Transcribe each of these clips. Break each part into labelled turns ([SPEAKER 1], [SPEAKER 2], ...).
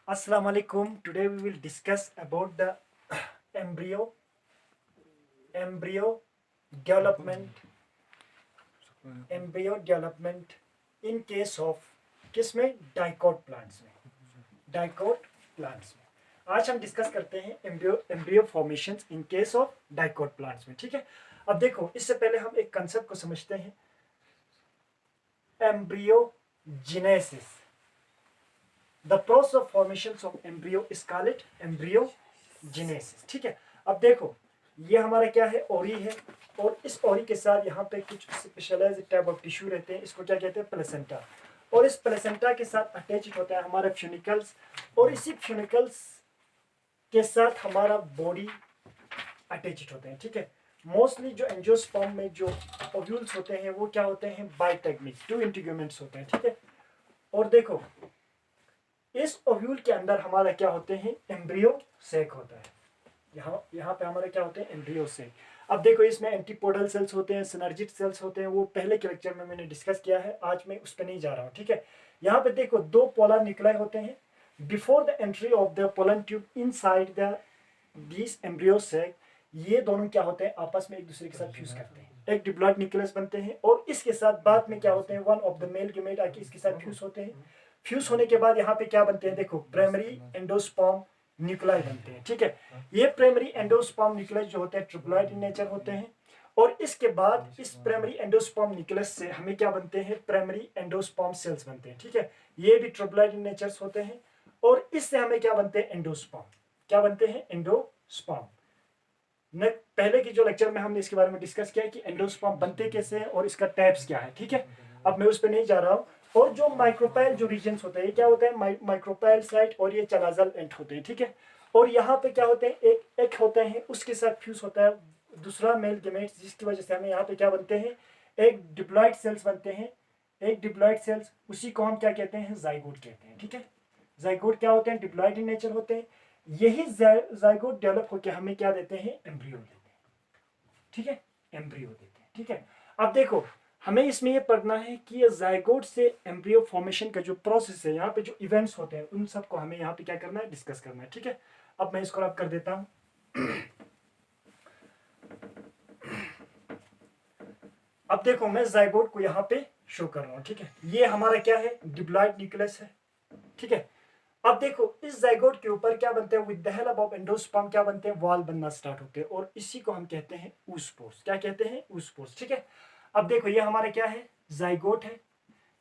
[SPEAKER 1] Assalamu alaikum. Today we will discuss about the embryo embryo development embryo development in case of किस में dicot plants में आज हम discuss करते हैं embryo formations in case of dicot plants में। ठीक है, अब देखो इससे पहले हम एक कंसेप्ट को समझते हैं, embryogenesis. The process of formations of embryo is called embryogenesis। ठीक है, अब देखो ये हमारा क्या है, ओरी है, और इस ओरी के साथ यहाँ पे कुछ स्पेशलाइज्ड टाइप ऑफ टिश्यू रहते हैं, इसको क्या कहते हैं, प्लेसेंटा। और इस प्लेसेंटा के साथ अटैच होता है हमारा फ्यूनिकल्स, और इसी फ्यूनिकल्स के साथ हमारा बॉडी अटैच होते हैं। ठीक है, मोस्टली जो एंजियोस्पर्म में जो ओव्यूल्स होते हैं वो क्या होते हैं, बाइटेगमिक, 2 इंटीग्यूमेंट्स होते हैं। ठीक है, और देखो इस ओव्यूल के अंदर हमारा क्या होते हैं, एम्ब्रियो सेक होता है। यहाँ पे हमारे क्या होते हैं, एम्ब्रियो सेक। अब देखो इसमें एंटीपोडल सेल्स होते हैं, सिनर्जिक सेल्स होते हैं, वो पहले के लेक्चर में मैंने डिस्कस किया है, आज मैं उस पर नहीं जा रहा हूँ। ठीक है, यहाँ पे देखो 2 पोलर न्यूक्लियाई होते हैं। Before the entry of the pollen tube inside the this embryo sac, ये दोनों क्या होते हैं, आपस में एक दूसरे के साथ फ्यूज करते हैं, एक डिप्लॉइड न्यूक्लियस बनते हैं, और इसके साथ बाद में क्या होते हैं, one of the male gamete आके इसके साथ फ्यूज होते हैं। फ्यूज होने के बाद यहाँ पे क्या बनते हैं, देखो प्राइमरी एंडोस्पर्म न्यूक्लियाई बनते हैं। ठीक है, ये प्राइमरी एंडोस्पर्म न्यूक्लियस जो होते हैं ट्रिप्लॉइड इन नेचर होते हैं, और इसके बाद इस प्राइमरी एंडोस्पर्म न्यूक्लियस से हमें क्या बनते हैं, प्राइमरी एंडोस्पर्म सेल्स बनते हैं। ठीक है, ये भी ट्रिप्लॉइड इन नेचर होते हैं, और इससे हमें क्या बनते हैं, एंडोस्पर्म। क्या बनते हैं, एंडोस्पर्म। पहले की जो लेक्चर में हमने इसके बारे में डिस्कस किया कि एंडोस्पर्म बनते कैसे हैं और इसका टाइप्स क्या है। ठीक है, अब मैं उस पर नहीं जा रहा हूँ। और जो माइक्रोपाइल जो रीजन्स होते हैं, ये क्या होते हैं, माइक्रोपाइल साइट, और ये चलाजल एंड होते हैं। ठीक है, और यहाँ पे क्या होते हैं, एक होते हैं, उसके साथ फ्यूज होता है दूसरा मेल गेमेट, जिसकी वजह से हमें यहाँ पे क्या बनते हैं, एक डिप्लॉइड सेल्स बनते हैं। एक डिप्लॉइड सेल्स, उसी को हम क्या कहते हैं, जाइगोट कहते हैं। ठीक है, जाइगोट क्या होते हैं, डिप्लॉइड इन नेचर होते हैं। यही जाइगोट डेवलप होकर हमें क्या देते हैं, एम्ब्रियो देते हैं। ठीक है, एम्ब्रियो देते हैं। ठीक है, अब देखो हमें इसमें ये पढ़ना है कि ये जाइगोट से एम्ब्रियो फॉर्मेशन का जो प्रोसेस है, यहाँ पे जो इवेंट्स होते हैं, उन सबको हमें यहाँ पे क्या करना है, डिस्कस करना है। ठीक है, अब मैं इसको रब कर देता हूँ। अब देखो मैं जाइगोट को यहाँ पे शो कर रहा हूँ। ठीक है, ये हमारा क्या है, डिप्लॉइड न्यूक्लियस है। ठीक है, अब देखो इस जाइगोट के ऊपर क्या बनते हैं, with the help of endosperm क्या बनते हैं, वॉल बनना स्टार्ट होते हैं, और इसी को हम कहते हैं oospores। क्या कहते हैं, oospores। ठीक है, अब देखो ये हमारा क्या है, जाइगोट है,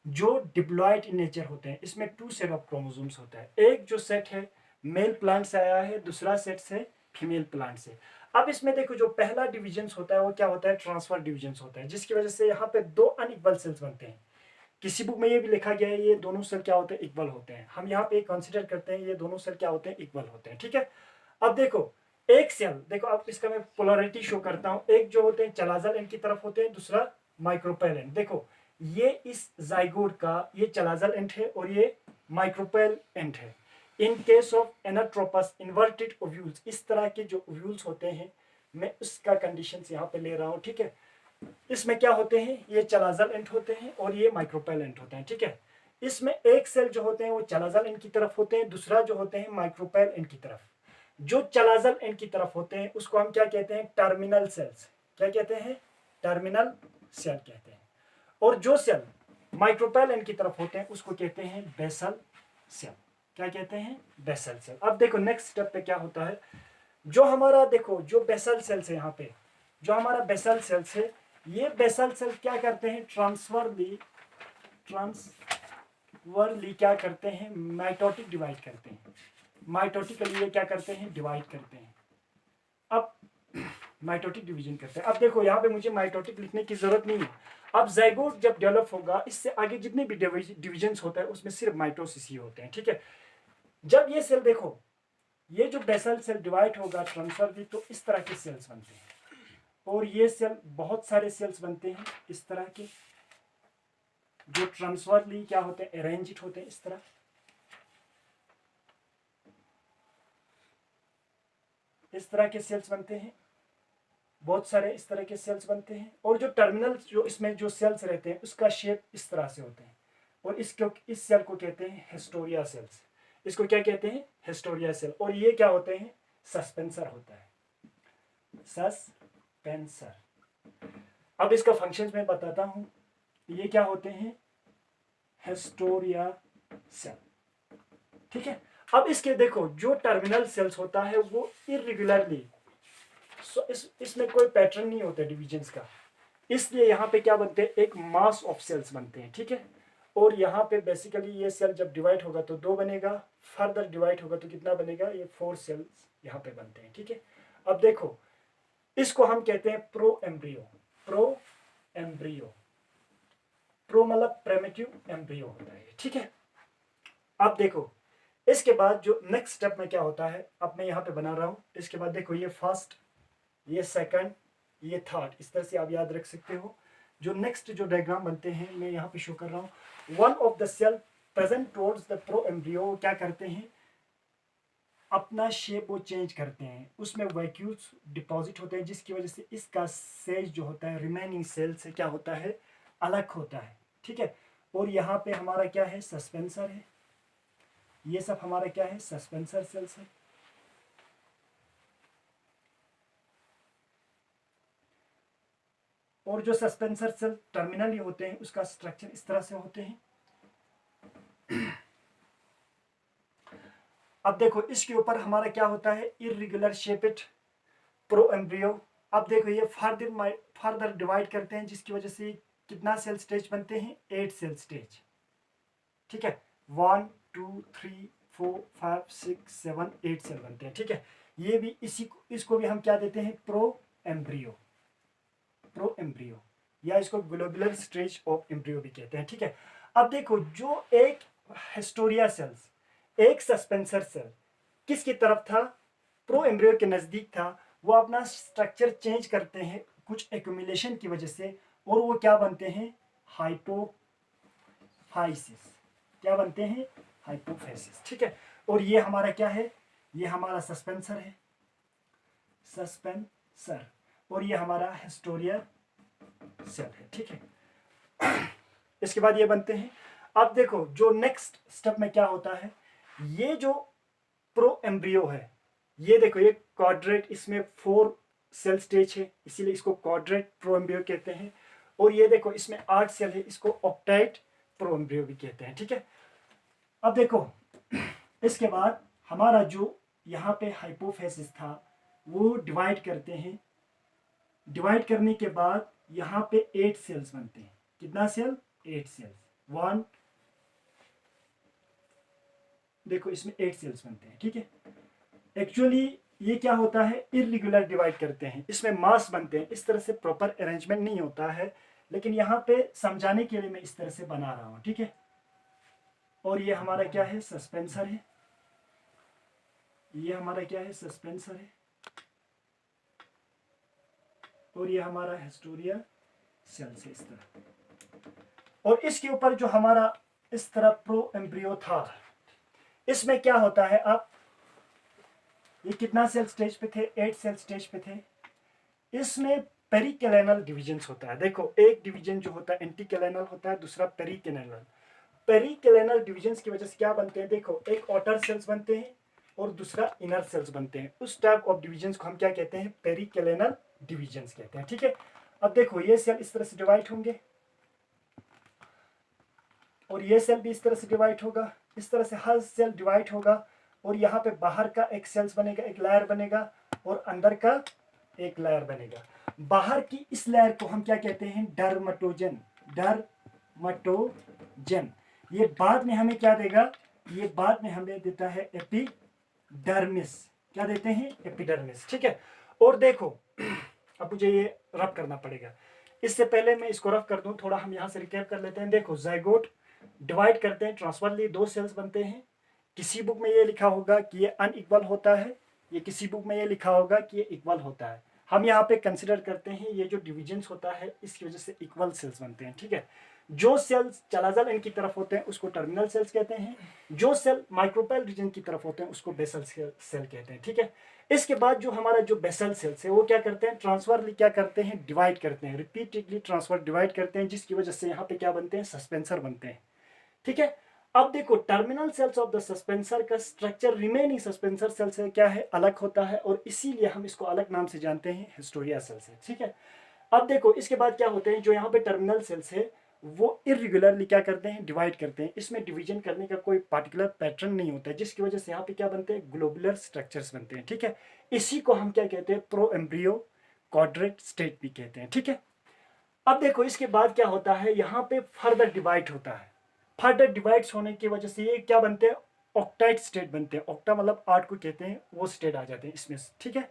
[SPEAKER 1] जो डिप्लॉइड इन नेचर होते हैं। इसमें 2 सेट ऑफ क्रोमोसोम्स होता है, एक जो सेट है मेल प्लांट से आया है, दूसरा सेट से फीमेल प्लांट से। अब इसमें देखो जो पहला डिविजन होता है वो क्या होता है, ट्रांसफर डिविजन होता है, जिसकी वजह से यहाँ पे 2 अनइक्वल सेल्स बनते हैं। किसी बुक में ये भी लिखा गया है ये दोनों सेल क्या होते हैं, इक्वल होते हैं। हम यहाँ पे कंसीडर करते हैं ये दोनों सेल क्या होते हैं, इक्वल होते हैं। ठीक है, अब देखो एक सेल, देखो अब इसका मैं पोलैरिटी शो करता हूँ, एक जो होते हैं चलाजल एंड की तरफ होते हैं, दूसरा माइक्रोपेल एंड। देखो ये इस जाइगोट का ये चलाजल एंड है और ये माइक्रोपेल एंड है। इन case of anatropous inverted ovules, इस तरह के जो ओव्यूल्स होते हैं, मैं उसका कंडीशन यहाँ पे ले रहा हूँ। ठीक है, इसमें क्या होते हैं, ये चलाजल एंड होते हैं और ये माइक्रोपेल एंड होते हैं। ठीक है, इसमें एक सेल जो होते हैं वो चलाजल एंड की तरफ होते हैं, दूसरा जो होते हैं माइक्रोपेल एंड की तरफ। जो चलाजल एंड की तरफ होते हैं उसको हम क्या कहते हैं, टर्मिनल सेल्स। क्या कहते हैं, टर्मिनल सेल कहते हैं। और जो सेल माइक्रोपेल एंड की तरफ होते हैं उसको कहते हैं बेसल सेल। क्या कहते हैं, बेसल सेल। अब देखो नेक्स्ट स्टेप पे क्या होता है, जो हमारा देखो जो बेसल सेल्स है, यहाँ पे जो हमारा बेसल सेल्स है, ये बेसल सेल क्या करते हैं, ट्रांसफरली क्या करते हैं, माइटोटिक डिवाइड करते हैं। माइटोटिकली ये क्या करते हैं, डिवाइड करते हैं। अब माइटोटिक डिवीजन करते हैं। अब देखो यहाँ पे मुझे माइटोटिक लिखने की जरूरत नहीं है। अब जाइगोट जब डेवलप होगा, इससे आगे जितने भी डिविजन होता है उसमें सिर्फ माइटोसिस ही होते हैं। ठीक है, जब ये सेल देखो, ये जो बेसल सेल डिवाइड होगा ट्रांसफरली, तो इस तरह के सेल्स बनते हैं, और ये सेल बहुत सारे सेल्स बनते हैं इस तरह के, जो ट्रांसफरली क्या होते हैं, अरेंज्ड होते हैं इस तरह। इस तरह के सेल्स बनते हैं, बहुत सारे इस तरह के सेल्स बनते हैं, और जो टर्मिनल जो इसमें जो सेल्स रहते हैं उसका शेप इस तरह से होते हैं, और इसको इस सेल को कहते हैं हिस्टोरिया सेल्स। इसको क्या कहते हैं, हिस्टोरिया सेल। और ये क्या होते हैं, सस्पेंसर होता है, सस्पेंसर। अब इसका फंक्शन मैं बताता हूं, ये क्या होते हैं, हिस्टोरिया सेल, ठीक है। अब इसके देखो जो टर्मिनल सेल्स होता है वो इरेगुलरली, इसमें कोई पैटर्न नहीं होता डिविजन्स का, इसलिए यहाँ पे क्या बनते हैं, एक मास ऑफ सेल्स बनते हैं, ठीक है। और यहाँ पे बेसिकली ये सेल जब डिवाइड होगा तो 2 बनेगा, फर्दर डिवाइड होगा तो कितना बनेगा, ये 4 सेल्स यहाँ पे बनते हैं, ठीक है। अब देखो इसको हम कहते हैं pro embryo, pro embryo, pro मतलब प्रिमिटिव एम्ब्रियो होता है, ठीक है। अब देखो इसके बाद जो नेक्स्ट स्टेप में क्या होता है, अब मैं यहाँ पे बना रहा हूँ, इसके बाद देखो ये फर्स्ट, ये सेकंड, ये थर्ड, इस तरह से आप याद रख सकते हो। जो नेक्स्ट जो डायग्राम बनते हैं मैं यहाँ पे शो कर रहा हूँ। One of the cell present towards the pro embryo क्या करते हैं, अपना शेप वो चेंज करते हैं, उसमें वैक्यूल्स डिपॉजिट होते हैं, जिसकी वजह से इसका सेज जो होता है रिमेनिंग सेल से क्या होता है, अलग होता है, ठीक है। और यहाँ पे हमारा क्या है, सस्पेंसर है, ये सब हमारा क्या है, सस्पेंसर सेल्स है। और जो सस्पेंसर सेल टर्मिनली होते हैं उसका स्ट्रक्चर इस तरह से होते हैं। अब देखो इसके ऊपर हमारा क्या होता है, इरेगुलर शेपेड प्रो एम्ब्रियो। अब देखो ये फर्दर डिवाइड करते हैं, जिसकी वजह से कितना सेल स्टेज बनते हैं, 8 सेल स्टेज, ठीक है। 1 2 3 4 5 6 7 8 सेल बनते हैं, ठीक है। ये भी इसको भी हम क्या देते हैं, प्रो एम्ब्रियो, प्रो एम्ब्रियो, या इसको ग्लोबुलर स्टेज ऑफ एम्ब्रियो भी कहते हैं, ठीक है। अब देखो जो एक हिस्टोरिया सेल्स, एक सस्पेंसर सेल किसकी तरफ था, प्रो एम्ब्रियो के नजदीक था, वो अपना स्ट्रक्चर चेंज करते हैं कुछ एक्यूमुलेशन की वजह से, और वो क्या बनते हैं, हाइपोफाइसिस, क्या बनते हैं, हाइपोफाइसिस, ठीक है। और ये हमारा क्या है, ये हमारा सस्पेंसर है, सस्पेंसर, और ये हमारा हिस्टोरिया सेल है, ठीक है। इसके बाद ये बनते हैं। अब देखो जो नेक्स्ट स्टेप में क्या होता है, ये जो प्रो एम्ब्रियो है, ये देखो ये क्वाड्रेट, इसमें 4 सेल स्टेज है, इसीलिए इसको क्वाड्रेट प्रो एम्ब्रियो कहते हैं। और ये देखो इसमें 8 सेल है, इसको ऑक्टाइट प्रो एम्ब्रियो भी कहते हैं, ठीक है। अब देखो इसके बाद हमारा जो यहाँ पे हाइपोफेसिस था वो डिवाइड करते हैं, डिवाइड करने के बाद यहाँ पे 8 सेल्स बनते हैं, कितना सेल, 8 सेल्स, 1 देखो इसमें 8 सेल्स बनते हैं, ठीक है। एक्चुअली ये क्या होता है, इरेगुलर डिवाइड करते हैं, इसमें मास बनते हैं, इस तरह से प्रॉपर अरेंजमेंट नहीं होता है, लेकिन यहाँ पे समझाने के लिए मैं इस तरह से बना रहा हूँ, ठीक है। और ये हमारा क्या है, सस्पेंसर है, ये हमारा क्या है, सस्पेंसर है, और ये हमारा हिस्टोरिया सेल से इस तरह। और इसके ऊपर जो हमारा इस तरह प्रो एम्ब्रियो था, इसमें क्या होता है, अब ये कितना सेल स्टेज पे थे, 8 सेल स्टेज पे थे। इसमें पेरिकेलेनल डिविजन्स होता है, देखो एक डिवीजन जो होता है एंटीकेलेनल होता है, दूसरा पेरिकेलेनल। पेरिकेलेनल डिविजन्स की वजह से क्या बनते हैं, देखो एक आउटर सेल्स बनते हैं और दूसरा इनर सेल्स बनते हैं, उस टाइप ऑफ डिविजन्स को हम क्या कहते हैं, पेरिकेलेनल डिविजन्स कहते हैं, ठीक है। अब देखो ये सेल इस तरह से डिवाइड होंगे, और ये सेल भी इस तरह से डिवाइड होगा, इस तरह से हर सेल डिवाइड होगा। और यहाँ पे बाहर का एक सेल्स बनेगा, एक लेयर बनेगा, और अंदर का एक लेयर बनेगा। बाहर की इस लेयर को हम क्या कहते हैं, डर्मेटोजन, डर्मेटोजन। ये बाद में हमें क्या देगा, ये बाद में हमें देता है एपिडर्मिस, क्या देते हैं, एपिडर्मिस, ठीक है। और देखो अब मुझे ये रब करना पड़ेगा, इससे पहले मैं इसको रब कर दूं थोड़ा, हम यहाँ से रिकैप कर लेते हैं। देखो जाइगोट डिवाइड करते हैं, ट्रांसफरली 2 सेल्स बनते हैं। किसी बुक में ये लिखा होगा कि ये अनइक्वल होता है, ये किसी बुक में ये लिखा होगा कि ये इक्वल होता है। हम यहाँ पे कंसिडर करते हैं ये जो डिविजन्स होता है इसकी वजह से इक्वल सेल्स बनते हैं, ठीक है। जो सेल्स चलाजल एंड की तरफ होते हैं उसको टर्मिनल सेल्स कहते हैं, जो सेल माइक्रोपेल रीजन की तरफ होते हैं उसको बेसल सेल कहते हैं, ठीक है। इसके बाद जो हमारा जो बेसल सेल्स है वो क्या करते हैं, ट्रांसफरली क्या करते हैं, डिवाइड करते हैं, रिपीटेडली ट्रांसफर डिवाइड करते हैं, जिसकी वजह से यहाँ पे क्या बनते हैं, सस्पेंसर बनते हैं, ठीक है। अब देखो terminal cells of the suspensor का स्ट्रक्चर रिमेनिंग सस्पेंसर सेल से क्या है, अलग होता है, और इसीलिए हम इसको अलग नाम से जानते हैं, हिस्टोरिया सेल से। ठीक है, अब देखो इसके बाद क्या होते हैं, जो यहाँ पे टर्मिनल सेल्स है वो इरेगुलरली क्या करते हैं, डिवाइड करते हैं। इसमें डिवीजन करने का कोई पार्टिकुलर पैटर्न नहीं होता है, जिसकी वजह से यहाँ पे क्या बनते हैं, ग्लोबुलर स्ट्रक्चर्स बनते हैं। ठीक है, इसी को हम क्या कहते हैं, प्रो एम्ब्रियो क्वाड्रेट स्टेट भी कहते हैं। ठीक है, अब देखो इसके बाद क्या होता है, यहाँ पे फर्दर डिवाइड होता है। फर्दर डिवाइड्स होने की वजह से ये क्या बनते हैं, ऑक्टाइड स्टेट बनते हैं। ऑक्टा मतलब 8 को कहते हैं, वो स्टेट आ जाते हैं इसमें। ठीक है,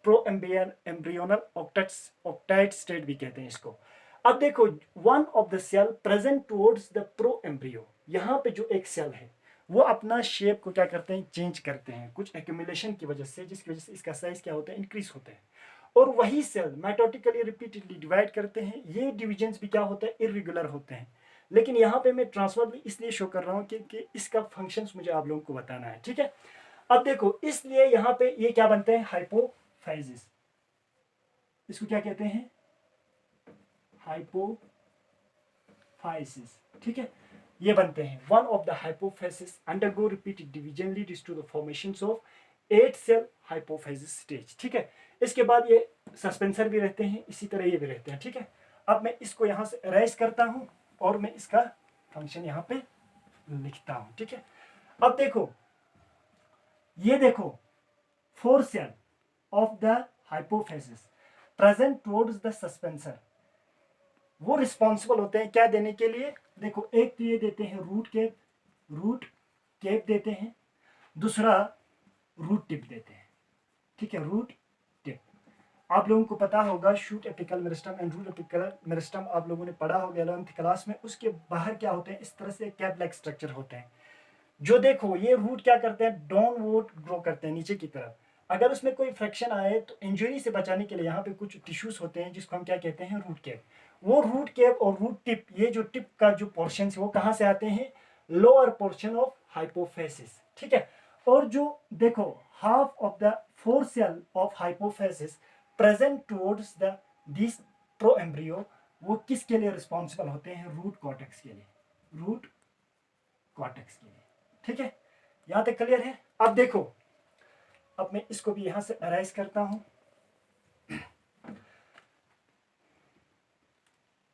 [SPEAKER 1] प्रो एम्ब्रियोनल ऑक्टाइड स्टेट भी कहते हैं इसको। अब देखो one of the cell present towards the pro embryo, यहाँ पे जो एक सेल है वो अपना शेप को क्या करते हैं, चेंज करते हैं कुछ एक्यूमुलेशन की वजह से, जिसकी वजह से इसका साइज क्या होता है, इंक्रीज होते हैं। और वही सेल माइटोटिकली रिपीटेडली डिवाइड करते हैं। ये डिविजन्स भी क्या होता है, इरेगुलर होते हैं। लेकिन यहाँ पे मैं ट्रांसफर भी इसलिए शो कर रहा हूँ कि इसका फंक्शंस मुझे आप लोगों को बताना है। ठीक है, अब देखो इसलिए यहाँ पे ये क्या बनते हैं, हाइपोफाइजिस। इसको क्या कहते हैं, हाइपोफाइसिस। ठीक है, ये बनते हैं। One of the hypophysis undergo repeated division leads to the formations of 8 cell hypophysis stage. ठीक है, इसके बाद ये सस्पेंसर भी रहते हैं, इसी तरह ये भी रहते हैं। ठीक है, अब मैं इसको यहाँ से अरेज करता हूँ और मैं इसका फंक्शन यहाँ पे लिखता हूँ। ठीक है, अब देखो ये देखो 4 cell of the hypophysis present towards the suspensor, वो रिस्पॉन्सिबल होते हैं क्या देने के लिए। देखो एक तो ये देते हैं रूट केप देते हैं, दूसरा रूट टिप देते हैं। ठीक है, रूट टिप आप लोगों को पता होगा, shoot apical meristem and root apical meristem आप लोगों ने पढ़ा होगा 11th क्लास में। उसके बाहर क्या होते हैं, इस तरह से कैप लाइक स्ट्रक्चर होते हैं। जो देखो ये रूट क्या करते हैं, डाउनवर्ड ग्रो करते हैं नीचे की तरफ। अगर उसमें कोई फ्रैक्शन आए तो इंजरी से बचाने के लिए यहाँ पे कुछ टिश्यूज होते हैं, जिसको हम क्या कहते हैं, रूट कैप। वो रूट कैप और रूट टिप, ये जो टिप का जो पोर्शन है वो कहाँ से आते हैं, लोअर पोर्शन ऑफ हाइपोफाइसिस। ठीक है, और जो देखो half of the 4 cell of hypophysis present towards the this pro embryo, वो किसके लिए रिस्पॉन्सिबल होते हैं, रूट कॉर्टेक्स के लिए, रूट कॉर्टेक्स के लिए। ठीक है, यहां तक क्लियर है। अब देखो, अब मैं इसको भी यहां से अराइज करता हूं।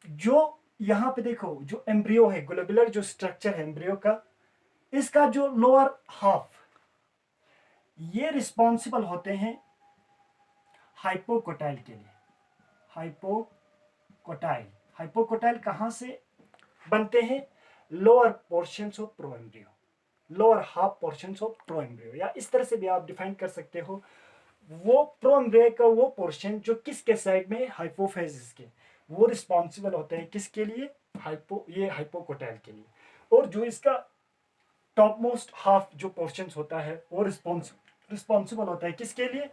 [SPEAKER 1] जो यहां पे देखो जो एम्ब्रियो है, ग्लोबुलर जो स्ट्रक्चर है एम्ब्रियो का, इसका जो लोअर हाफ, ये रिस्पॉन्सिबल होते हैं हाइपोकोटाइल के लिए। हाइपोकोटाइल, हाइपोकोटाइल कहां से बनते हैं, lower portions of pro embryo, lower half portions of pro embryo, या इस तरह से भी आप डिफाइन कर सकते हो। वो प्रो एम्ब्रियो का वो पोर्शन जो किसके साइड में, हाइपोफाइसिस के, वो रिस्पॉन्सिबल होते हैं किसके लिए, ये हाइपोकोटाइल के लिए। और जो इसका टॉप मोस्ट हाफ जो पोर्शन होता है वो रिस्पॉन्सिबल होता है किसके लिए,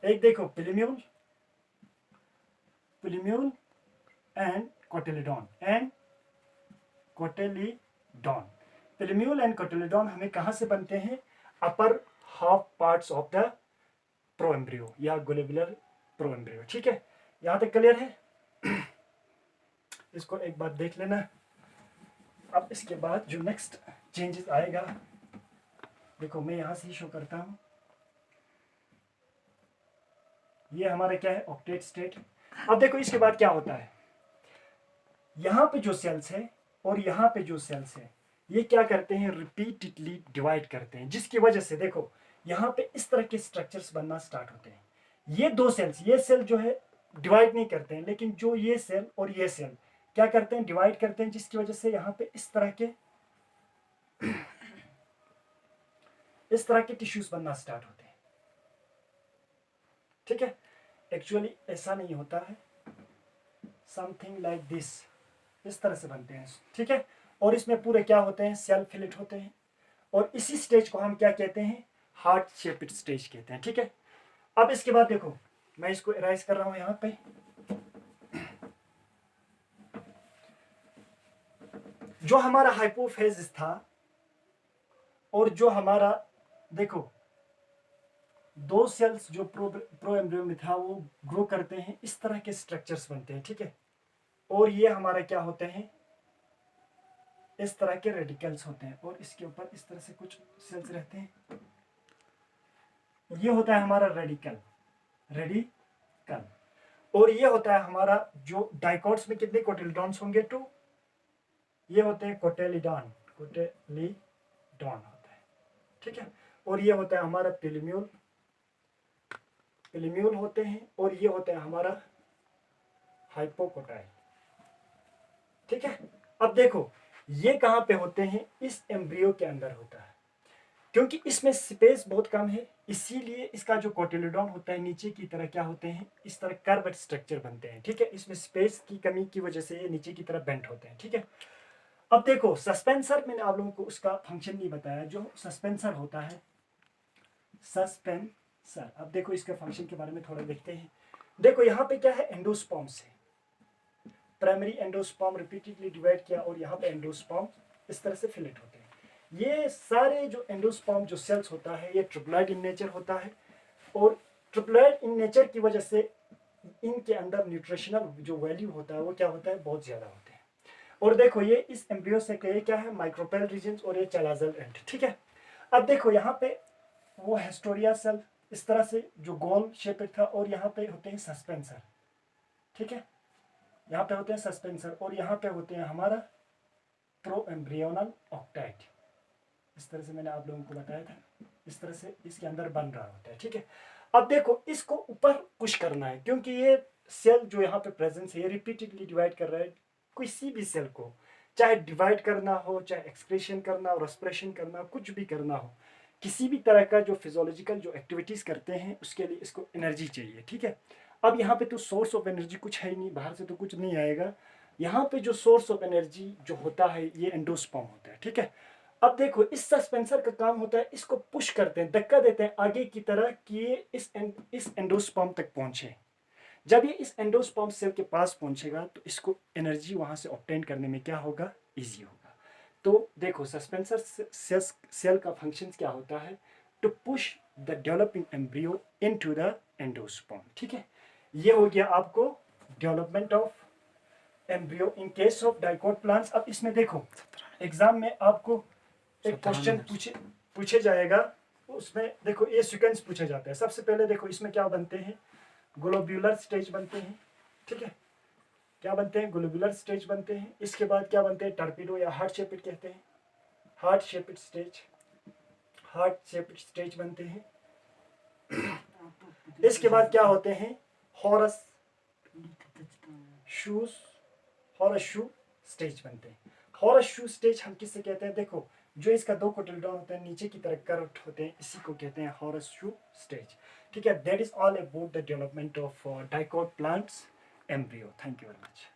[SPEAKER 1] एक देखो पिलिम्यूल एंड कोटिलिडॉन पिलिम्यूल एंड कोटिलिडॉन हमें कहां से बनते हैं, upper half parts of the pro embryo या ग्लोबुलर प्रो एम्ब्रियो। ठीक है, यहां तक क्लियर है। इसको एक बार देख लेना। अब इसके बाद जो नेक्स्ट चेंजेस आएगा, देखो मैं यहां से ही शो करता हूं। ये हमारा क्या है, ऑक्टेट स्टेट। अब देखो इसके बाद क्या होता है, यहां पे जो सेल्स है और यहां पे जो सेल्स है, ये क्या करते हैं, रिपीटेडली डिवाइड करते हैं, जिसकी वजह से देखो यहां पे इस तरह के स्ट्रक्चर्स बनना स्टार्ट होते हैं। ये दो सेल्स, ये सेल जो है डिवाइड नहीं करते हैं, लेकिन जो ये सेल और ये सेल क्या करते हैं, डिवाइड करते हैं, जिसकी वजह से यहाँ पे इस तरह के टिश्यूज बनना स्टार्ट होते हैं। ठीक है, एक्चुअली ऐसा नहीं होता है, समथिंग लाइक दिस, इस तरह से बनते हैं। ठीक है, और इसमें पूरे क्या होते हैं, सेल फिलेट होते हैं, और इसी स्टेज को हम क्या कहते हैं, हार्ट शेप्ड स्टेज कहते हैं। ठीक है, अब इसके बाद देखो मैं इसको इराइज कर रहा हूं यहां पे। जो हमारा हाइपोफेज था और जो हमारा देखो दो सेल्स जो प्रो एम्ब्रियो में था वो ग्रो करते हैं, इस तरह के स्ट्रक्चर्स बनते हैं। ठीक है, और ये हमारा क्या होते हैं, इस तरह के रेडिकल्स होते हैं और इसके ऊपर इस तरह से कुछ सेल्स रहते हैं। ये होता है हमारा रेडिकल, रेडिकल। और ये होता है हमारा जो डाइकोट्स में कितने कोटिलेडॉन्स होंगे? 2। ये होते हैं कोटिलिडॉन, कोटिलिडॉन होता है, ठीक है। और ये होता है हमारा पिलिम्यूल, पिलिम्यूल होते हैं। और ये होता है हमारा हाइपोकोटाइल, ठीक है। अब देखो ये कहाँ पे होते हैं? इस एम्ब्रियो के अंदर होता है, क्योंकि इसमें स्पेस बहुत कम है, इसीलिए इसका जो कोटिलेडॉन होता है नीचे की तरह क्या होते हैं? इस तरह कर्व्ड स्ट्रक्चर बनते हैं, ठीक है। इसमें स्पेस की कमी की वजह से ये नीचे की तरह बेंट होते हैं, ठीक है। अब देखो सस्पेंसर, मैंने आप लोगों को उसका फंक्शन नहीं बताया। जो सस्पेंसर होता है, सस्पेंसर, अब देखो इसके फंक्शन के बारे में थोड़ा देखते हैं। देखो यहाँ पे क्या है? एंडोस्पर्म से प्राइमरी एंडोस्पर्म रिपीटेडली डिवाइड किया और यहाँ पे एंडोस्पर्म इस तरह से फिलेट होते हैं। ये सारे जो एंडोस्पर्म जो सेल्स होता है ये ट्रिप्लॉइड इन नेचर होता है। और ट्रिप्लॉइड इन नेचर की वजह से इनके अंदर न्यूट्रिशनल जो वैल्यू होता है वो क्या होता है? बहुत ज्यादा होते हैं। और देखो ये इस एम्ब्रियो से क्या है? माइक्रोपेल रीजन और ये चलाजल एंड, ठीक है। अब देखो यहाँ पे वो हेस्टोरिया सेल इस तरह से जो गोल शेपेड था और यहाँ पे होते हैं सस्पेंसर, ठीक है। यहाँ पे होते हैं सस्पेंसर और यहाँ पे होते हैं हमारा प्रो एम्ब्रियोनल ऑक्टाइड। इस तरह से मैंने आप लोगों को बताया था, इस तरह से इसके अंदर बन रहा होता है, ठीक है। अब देखो इसको ऊपर पुश करना है, क्योंकि ये सेल जो यहाँ पे प्रेजेंस है ये रिपीटेडली डिवाइड कर रहा है। किसी भी सेल को चाहे डिवाइड करना हो, चाहे एक्सक्रीशन करना हो, रेस्पिरेशन करना हो, कुछ भी करना हो, किसी भी तरह का जो फिजियोलॉजिकल जो एक्टिविटीज करते हैं उसके लिए इसको एनर्जी चाहिए, ठीक है। अब यहाँ पे तो सोर्स ऑफ एनर्जी कुछ है ही नहीं, बाहर से तो कुछ नहीं आएगा। यहाँ पे जो सोर्स ऑफ एनर्जी जो होता है ये एंडोस्पर्म होता है, ठीक है। अब देखो इस सस्पेंसर का काम होता है इसको पुश करते हैं, धक्का देते हैं आगे की तरह कि ये इस एंडोस्पर्म तक पहुंचे। जब ये इस एंडोस्पर्म सेल के पास पहुंचेगा तो इसको एनर्जी वहां से ऑब्टेन करने में क्या होगा? इजी होगा। तो देखो सस्पेंसर सेल का फंक्शन क्या होता है? To push the developing embryo into the endosperm, ठीक है। ये हो गया आपको development of embryo in case of dicot plants. अब इसमें देखो एग्जाम में आपको एक क्वेश्चन पूछे जाएगा, उसमें देखो ये सीक्वेंस पूछे जाते हैं। सबसे पहले देखो इसमें क्या बनते हैं? ग्लोब्यूलर स्टेज बनते हैं, ठीक है। क्या बनते हैं? ग्लोब्यूलर स्टेज बनते हैं। इसके बाद क्या बनते हैं? टर्पिडो या हार्ट शेपिड कहते हैं, हार्ट शेपिड स्टेज, हार्ट शेपिड स्टेज बनते हैं। इसके बाद क्या होते हैं? हॉरस शूज, हॉरस शू स्टेज बनते हैं। हॉरस शू स्टेज हम किससे कहते हैं? देखो जो इसका 2 कोटिलेडॉन होते हैं नीचे की तरफ कर्व्ड होते हैं, इसी को कहते हैं हॉरस शू स्टेज, ठीक है। That is all about the development of dicot plants embryo. Thank you very much.